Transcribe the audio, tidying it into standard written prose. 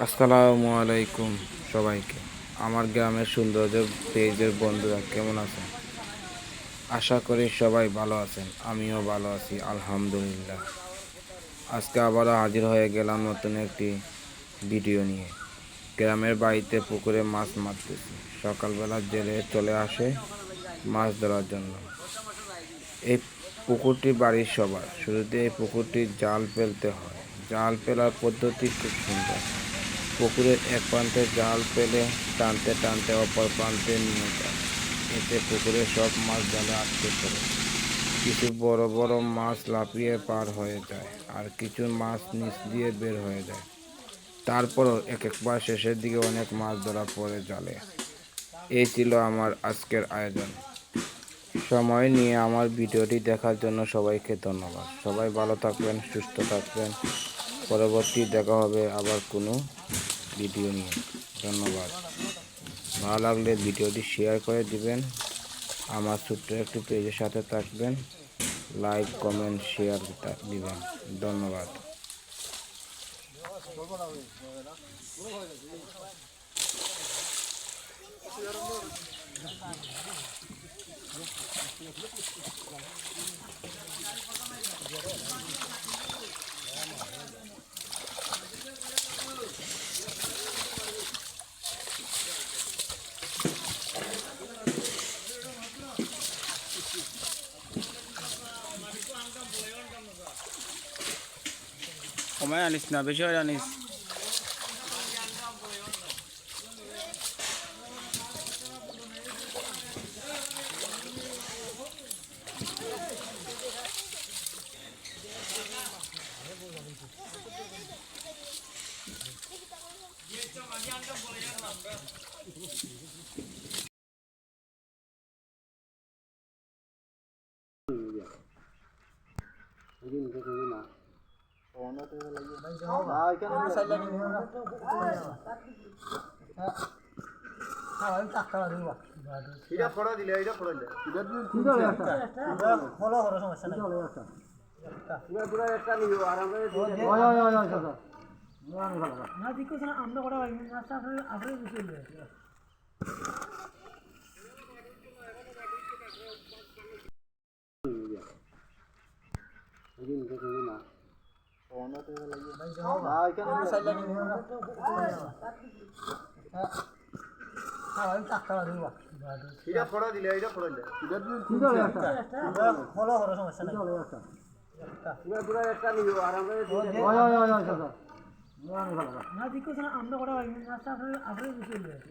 আসসালামু আলাইকুম সবাইকে। আমার গ্রামের সৌন্দর্য পেজের বন্ধুরা কেমন আছেন? আশা করি সবাই ভালো আছেন। আমিও ভালো আছি আলহামদুলিল্লাহ। আজকে আবারও হাজির হয়ে গেলাম নতুন একটি ভিডিও নিয়ে। গ্রামের বাড়িতে পুকুরে মাছ মারতেছি। সকালবেলা জেলে চলে আসে মাছ ধরার জন্য। এই পুকুরটি বাড়ির সবার। শুরুতে এই পুকুরটি জাল ফেলতে হয়। জাল ফেলার পদ্ধতি খুব সুন্দর। পুকুরের এক প্রান্তে জাল ফেলে টানতে টানতে অপর প্রান্তে নিয়ে যায়। এতে পুকুরের সব মাছ জালে আটকে পড়ে। কিছু বড় বড় মাছ লাফিয়ে পার হয়ে যায়, আর কিছু মাছ নিচ দিয়ে বের হয়ে যায়। তারপরও এক একবার শেষের দিকে অনেক মাছ ধরা পড়ে জালে। এই ছিল আমার আজকের আয়োজন। সময় নিয়ে আমার ভিডিওটি দেখার জন্য সবাইকে ধন্যবাদ। সবাই ভালো থাকবেন, সুস্থ থাকবেন। পরবর্তী দেখা হবে আবার কোনো ভিডিও নিয়ে। ধন্যবাদ। ভালো লাগলে ভিডিওটি শেয়ার করে দিবেন। আমার ছোট্ট একটি পেজের সাথে থাকবেন। লাইক, কমেন্ট, শেয়ার দিবেন। ধন্যবাদ। কমায় আনিস না, বেশি হয়ে আনিস। এটা ফড়া দিলে এটা ফড়া দিলে ফলো করো, সমস্যা নাই। পুরো পুরো একটা নিও আরাম করে না ঠিক আছে, আমরা কটা পাইনি মাছটা আপনার বেশি হয়ে গেছে। এটা ফড়া দিলে এটা ফড়া দিলে ফলো করো, সমস্যা নাই। পুরো পুরো একটা নিও আরাম করে না ঠিক আছে, আমরা কটা পাইনি মাছটা আপনার বেশি হয়ে গেছে।